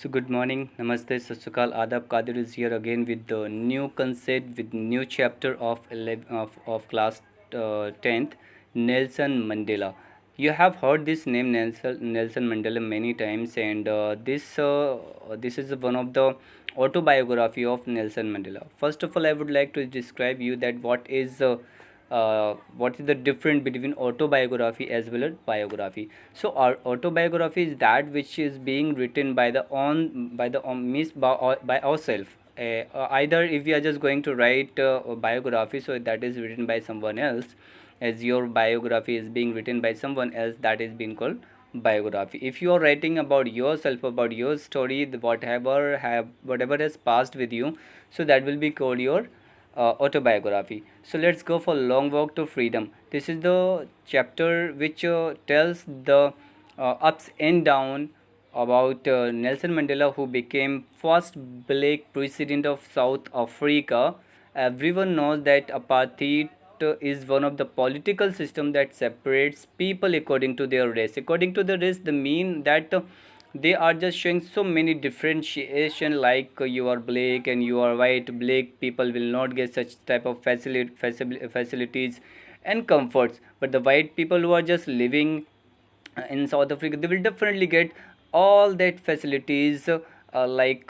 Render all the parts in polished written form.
So good morning, Namaste, Satsukal, Adab. Kadir is here again with the new concept, with new chapter of 11, of class 10th, Nelson Mandela. You have heard this name Nelson Mandela many times, and this is one of the autobiography of Nelson Mandela. First of all, I would like to describe you that what is the difference between autobiography as well as biography. So our autobiography is that which is being written by the on by the on, means by ourselves. Either if we are just going to write a biography, so that is written by someone else. As your biography is being written by someone else, that is being called biography. If you are writing about yourself, about your story, whatever has passed with you, so that will be called your autobiography. So let's go for long walk to freedom. This is the chapter which tells the ups and down about Nelson Mandela, who became first black president of South Africa. Everyone knows that apartheid is one of the political system that separates people according to their race. According to the race, the mean that they are just showing so many differentiation, like you are black and you are white. Black people will not get such type of facilities and comforts, but the white people who are just living in South Africa, they will definitely get all that facilities, like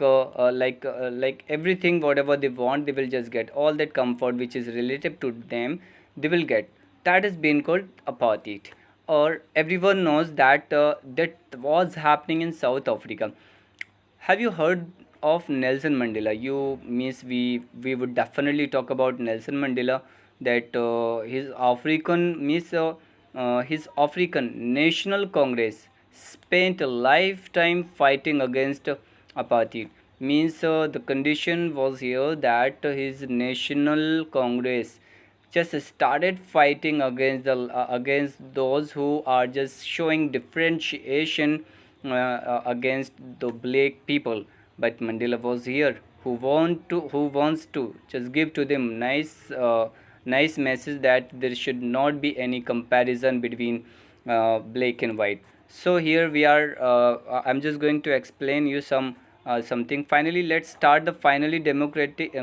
everything whatever they want, they will just get all that comfort which is related to them, they will get. That is being called apartheid, or everyone knows that that was happening in South Africa. Have you heard of Nelson Mandela? You means we would definitely talk about Nelson Mandela. That his African National Congress spent a lifetime fighting against apartheid. Means the condition was here that his National Congress just started fighting against those who are just showing differentiation against the black people. But Mandela was here, who wants to just give to them nice message that there should not be any comparison between black and white. So here we are. I'm just going to explain you something. Finally, let's start the finally democratic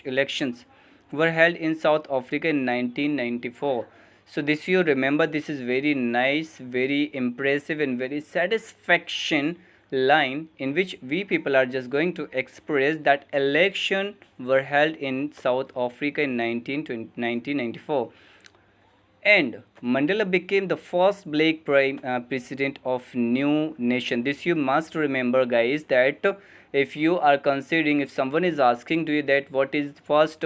elections were held in South Africa in 1994. So this you remember, this is very nice, very impressive and very satisfaction line in which we people are just going to express that election were held in South Africa in 1994, and Mandela became the first black president of new nation. This you must remember, guys, that if you are considering, if someone is asking to you that what is first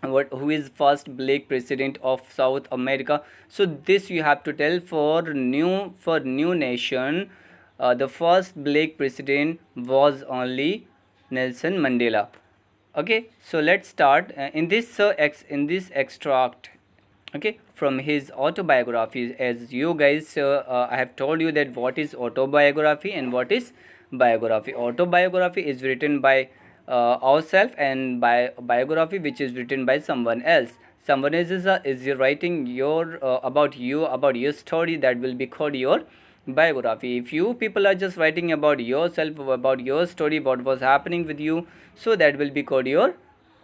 what who is first black president of South America, so this you have to tell for new nation, the first black president was only Nelson Mandela. Okay, so let's start in this extract, okay, from his autobiography. As you guys, I have told you that what is autobiography and what is biography. Autobiography is written by ourselves, and biography which is written by someone else. Someone else is writing your about your story, that will be called your biography. If you people are just writing about yourself, about your story, what was happening with you, so that will be called your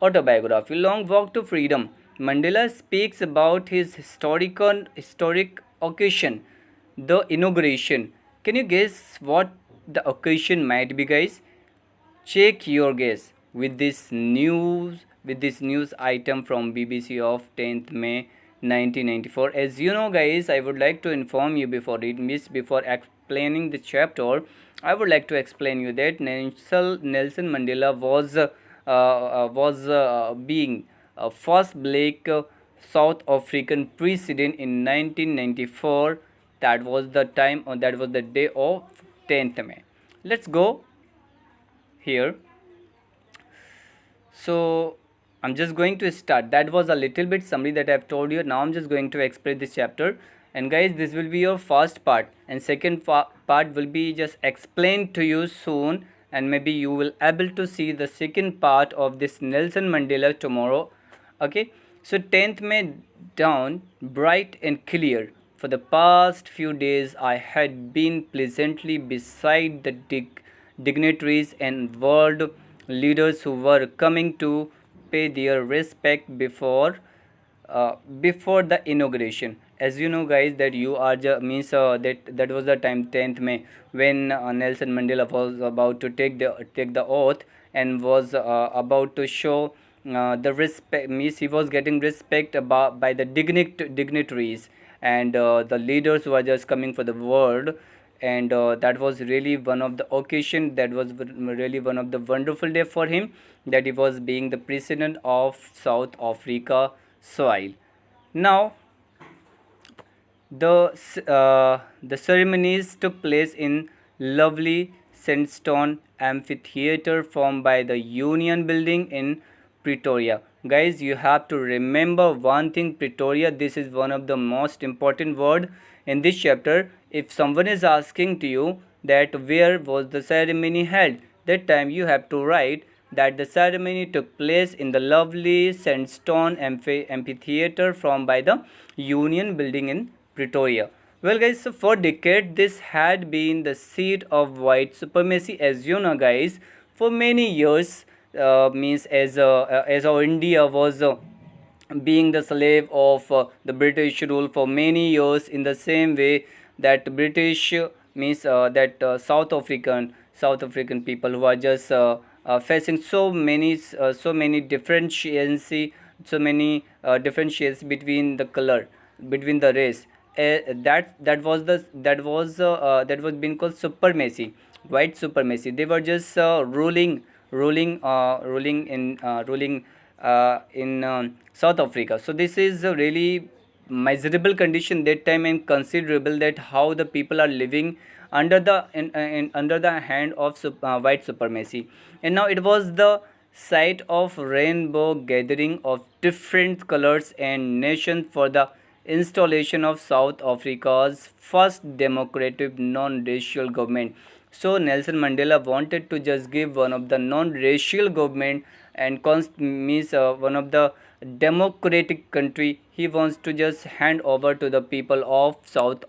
autobiography. Long walk to freedom. Mandela speaks about his historic occasion, the inauguration. Can you guess what the occasion might be, guys? Check your guess with this news item from BBC of 10th May 1994. As you know, guys, I would like to inform you before explaining the chapter. I would like to explain you that Nelson Mandela was being first black South African president in 1994. That was the time, or that was the day of 10th May. Let's go here. So I'm just going to start. That was a little bit summary that I've told you. Now I'm just going to explain this chapter. And guys, this will be your first part, and second part will be just explained to you soon, and maybe you will able to see the second part of this Nelson Mandela tomorrow. Okay, so 10th May dawn bright and clear. For the past few days I had been pleasantly beside the dignitaries and world leaders who were coming to pay their respect before the inauguration. As you know, guys, that you are means that was the time 10th May when Nelson Mandela was about to take the oath and was about to show the respect. Means he was getting respect about by the dignitaries and the leaders who are just coming for the world. And that was really one of the occasion, that was really one of the wonderful day for him, that he was being the president of South Africa soil. Now the ceremonies took place in lovely sandstone amphitheater formed by the Union Building in Pretoria. Guys, you have to remember one thing: Pretoria. This is one of the most important word in this chapter. If someone is asking to you that where was the ceremony held, that time you have to write that the ceremony took place in the lovely sandstone amphitheater formed by the Union Building in Pretoria. Well, guys, so for decades this had been the seat of white supremacy, as you know, guys. For many years, means as our India was being the slave of the British rule for many years. In the same way that British means that South African people who are just facing so many differentiacy, so many differentiates between the color, between the race. That was being called supremacy, white supremacy. They were just ruling in South Africa. So this is a really miserable condition that time, and considerable that how the people are living under under the hand of white supremacy. And now it was the site of rainbow gathering of different colors and nations for the installation of South Africa's first democratic non-racial government. So Nelson Mandela wanted to just give one of the non-racial government and means one of the democratic country. He wants to just hand over to the people of South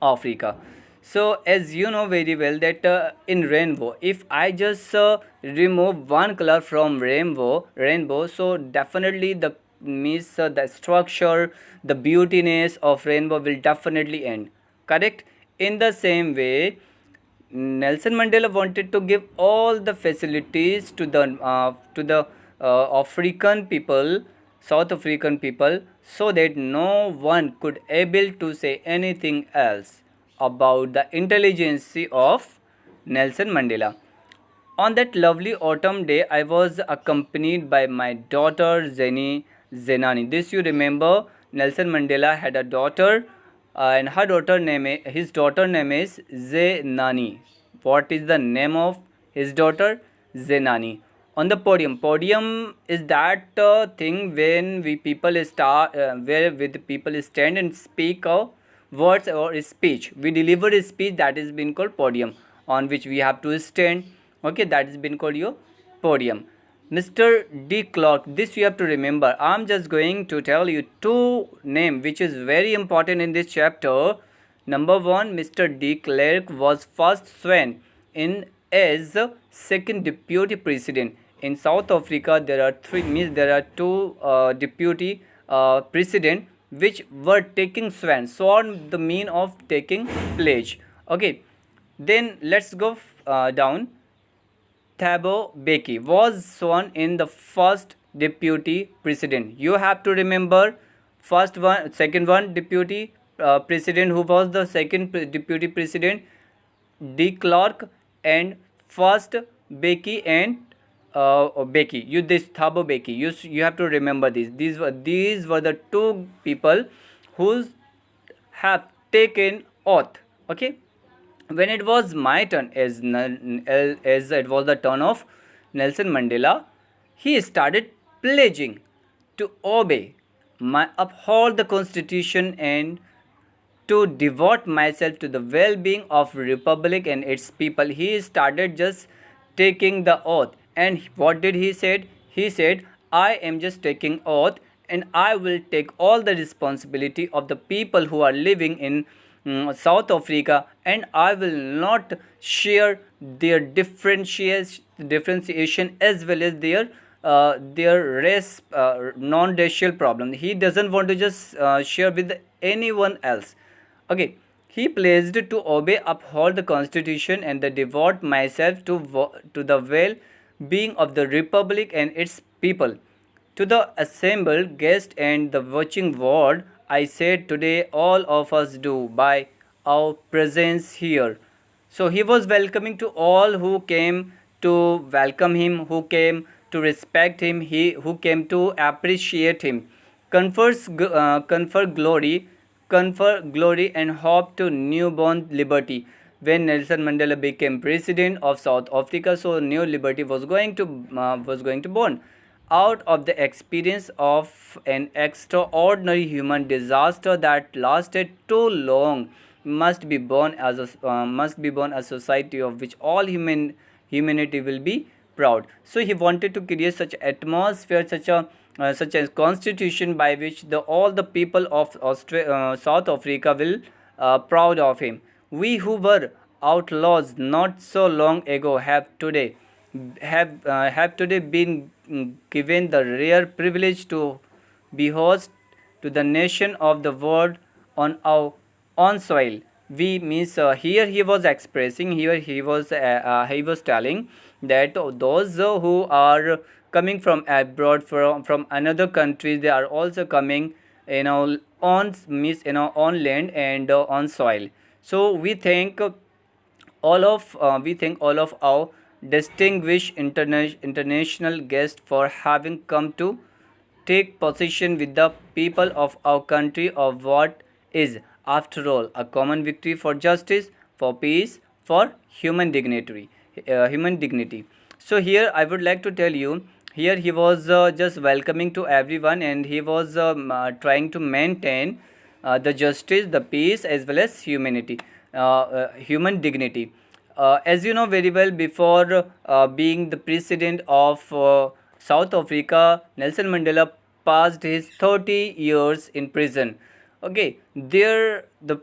Africa. So as you know very well that in rainbow, if I just remove one color from rainbow, so definitely the means the structure, the beautiness of rainbow will definitely end. Correct. In the same way, Nelson Mandela wanted to give all the facilities to the African people, South African people, so that no one could able to say anything else about the intelligence of Nelson Mandela. On that lovely autumn day, I was accompanied by my daughter Zenani. This you remember. Nelson Mandela had a daughter, and his daughter name is Zenani. What is the name of his daughter? Zenani. On the podium. Podium is that thing when we people start, where with people stand and speak words or speech. We deliver a speech, that is been called podium, on which we have to stand. Okay, that has been called your podium. Mr. D. Clark, this you have to remember. I'm just going to tell you two names which is very important in this chapter. Number one, Mr. D. Clark was first sworn in as second deputy president. In South Africa, there are two deputy president which were taking sworn the mean of taking pledge. Okay, then let's go down. Thabo Mbeki was sworn in the first deputy president. You have to remember first one, second one deputy president. Who was the second deputy president? D. Clark, and first Mbeki and Mbeki. You this Thabo Mbeki. You have to remember this. These were the two people who have taken oath. Okay, when it was my turn, as it was the turn of Nelson Mandela, he started pledging to obey, uphold the constitution, and to devote myself to the well-being of republic and its people. He started just taking the oath. And what did he said? He said, I am just taking oath, and I will take all the responsibility of the people who are living in South Africa, and I will not share their differentiation as well as their race, non-racial problem. He doesn't want to just share with anyone else. Okay, he pledged to obey, uphold the constitution, and devote myself to the well-being of the republic and its people. To the assembled guest and the watching world, I said today all of us do by our presence here. So he was welcoming to all who came to welcome him, who came to respect him, he who came to appreciate him. Confer glory, confer glory and hope to newborn liberty. When Nelson Mandela became president of South Africa, so new liberty was going to born out of the experience of an extraordinary human disaster that lasted too long. Must be born a society of which all humanity will be proud. So he wanted to create such atmosphere, such a constitution by which all the people of South Africa will proud of him. We who were outlaws not so long ago have today been given the rare privilege to be host to the nation of the world on our own soil. We means here he was expressing, here he was telling that those who are coming from abroad, from another country, they are also coming on means on land and on soil. So we thank all of our distinguished international guests for having come to take position with the people of our country of what is, after all, a common victory for justice, for peace, for human dignity. So here I would like to tell you, here he was just welcoming to everyone, and he was trying to maintain the justice, the peace, as well as human dignity. As you know very well, before being the president of South Africa, Nelson Mandela passed his 30 years in prison. Okay, there the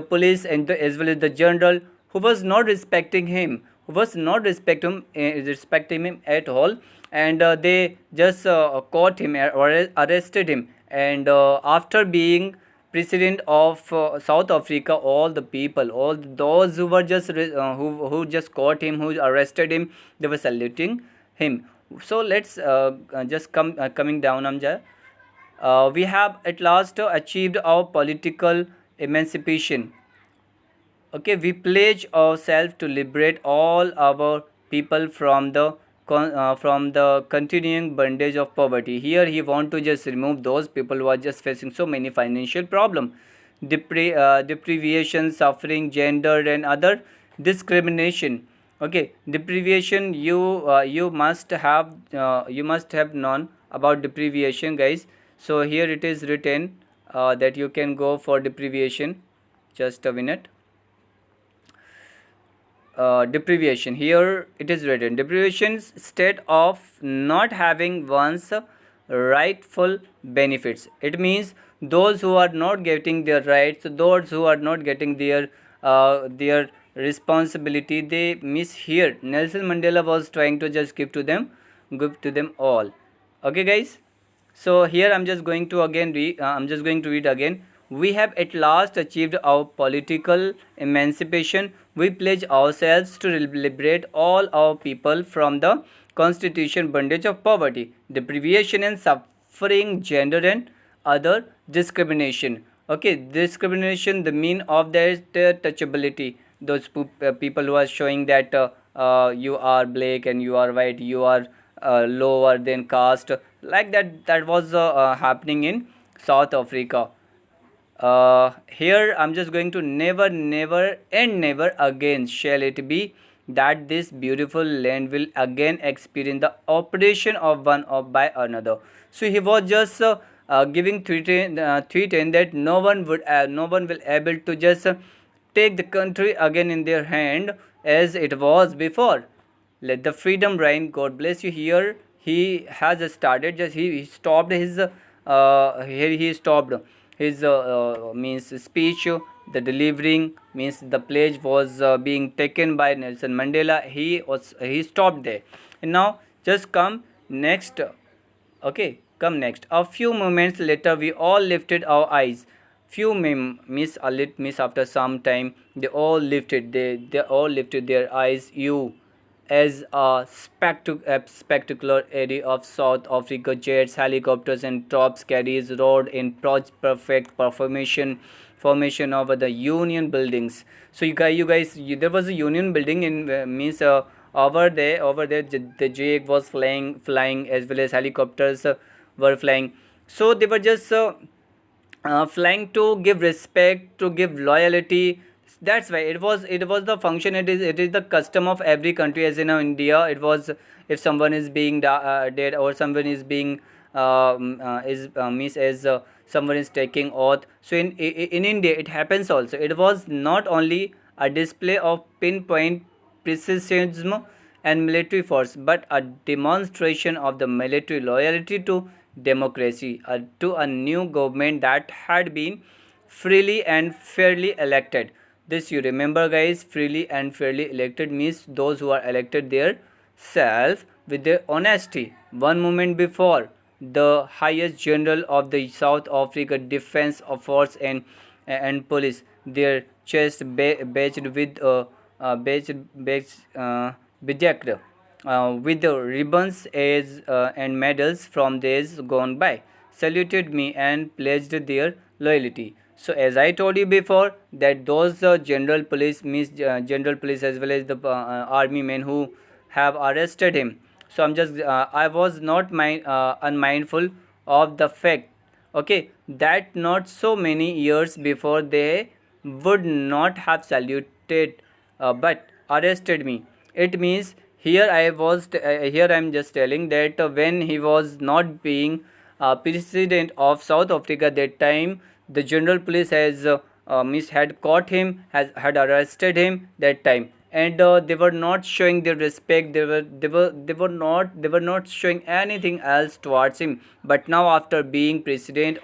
police and as well as the general who was not respecting him, who was not respecting him at all, and they just caught him or arrested him, and after being president of South Africa, all the people, all those who were just who just caught him, who arrested him, they were saluting him. So let's just coming down, Amjad. We have at last achieved our political emancipation. Okay, we pledge ourselves to liberate all our people from the continuing bondage of poverty. Here he want to just remove those people who are just facing so many financial problem, deprivation, suffering, gender, and other discrimination. Okay, deprivation, you must have known about deprivation, guys. So here it is written that you can go for deprivation. Just a minute. Deprivation, here it is written, deprivation state of not having one's rightful benefits. It means those who are not getting their rights, those who are not getting their responsibility, they miss. Here Nelson Mandela was trying to just give to them all. Okay, guys. So here I'm just going to read again. We have at last achieved our political emancipation. We pledge ourselves to liberate all our people from the constitution bondage of poverty, deprivation, and suffering, gender, and other discrimination. Okay, discrimination, the mean of that touchability. Those people who are showing that you are black and you are white, you are lower than caste, like that was happening in South Africa. Here I'm just going to, never, never, and never again shall it be that this beautiful land will again experience the operation of one of by another. So he was just giving threat that no one will able to just take the country again in their hand as it was before. Let the freedom reign. God bless you. Here he has started, just he stopped his here he stopped his means speech the delivering means the pledge was being taken by Nelson Mandela. He stopped there, and now just come next. Okay, come next. A few moments later, we all lifted our eyes. Few miss a lit miss after some time. They all lifted their eyes. You, as a spectacular area of South Africa, jets, helicopters, and tops carries rode in perfect formation over the Union buildings. So there was a Union building in means over there the jet was flying as well as helicopters were flying. So they were just flying to give respect, to give loyalty. That's why it was the function. It is the custom of every country. As in India, it was, if someone is being dead, or someone is being is means as someone is taking oath. So in India it happens also. It was not only a display of pinpoint precision and military force, but a demonstration of the military loyalty to democracy, to a new government that had been freely and fairly elected. This you remember, guys. Freely and fairly elected means those who are elected their self with their honesty. One moment before, the highest general of the South Africa Defense Force and police, their chest badged with bedecked with the ribbons as and medals from days gone by, saluted me and pledged their loyalty. So as I told you before, that those general police as well as the army men who have arrested him. So I was not unmindful of the fact, okay, that not so many years before they would not have saluted, but arrested me. It means here I am just telling that when he was not being president of South Africa that time, the general police had caught him, had arrested him that time, and they were not showing their respect. They were not showing anything else towards him. But now, after being new president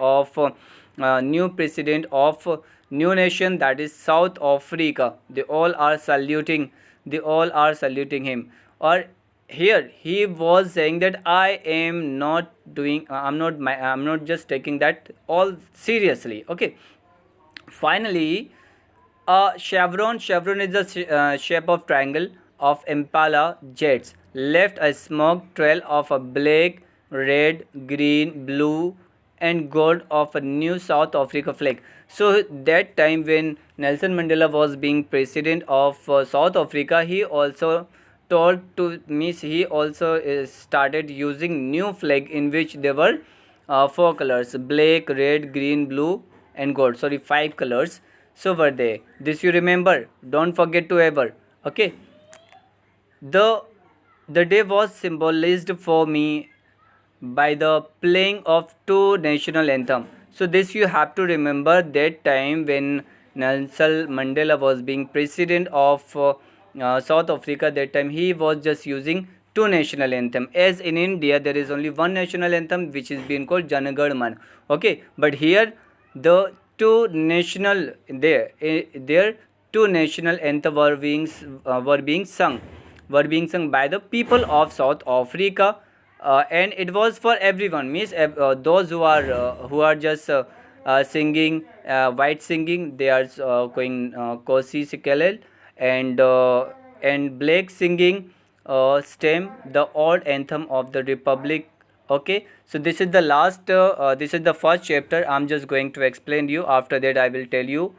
of new nation, that is South Africa, they all are saluting him. Or here he was saying that I am not doing I'm not just taking that all seriously. Okay, finally, a chevron is the shape of triangle of Impala jets left a smoke trail of a black, red, green, blue, and gold of a new South Africa flag. So that time when Nelson Mandela was being president of South Africa, he also started using new flag in which there were four colors: black, red, green, blue, and gold. Sorry, five colors. So were they. This you remember. Don't forget to ever. Okay. The the day was symbolized for me by the playing of two national anthem. So this you have to remember, that time when Nelson Mandela was being president of South Africa. That time he was just using two national anthem. As in India there is only one national anthem which is being called Janagan Man. Okay, but here the two national there two national anthem were being sung by the people of South Africa, and it was for everyone. Means those who are just singing white singing, they are going Kosi Sikelel, and black singing stem the old anthem of the republic. Okay, so this is the first chapter. I'm just going to explain you. After that I will tell you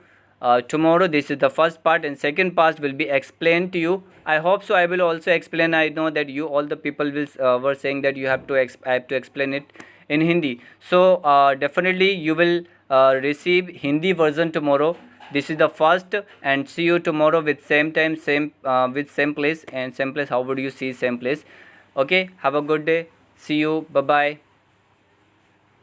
tomorrow. This is the first part, and second part will be explained to you. I hope so. I will also explain. I know that you all the people will were saying that I have to explain it in Hindi. So definitely you will receive Hindi version tomorrow. This is the first, and see you tomorrow with same time, with same place. And same place, how would you see same place? Okay, have a good day. See you. Bye bye.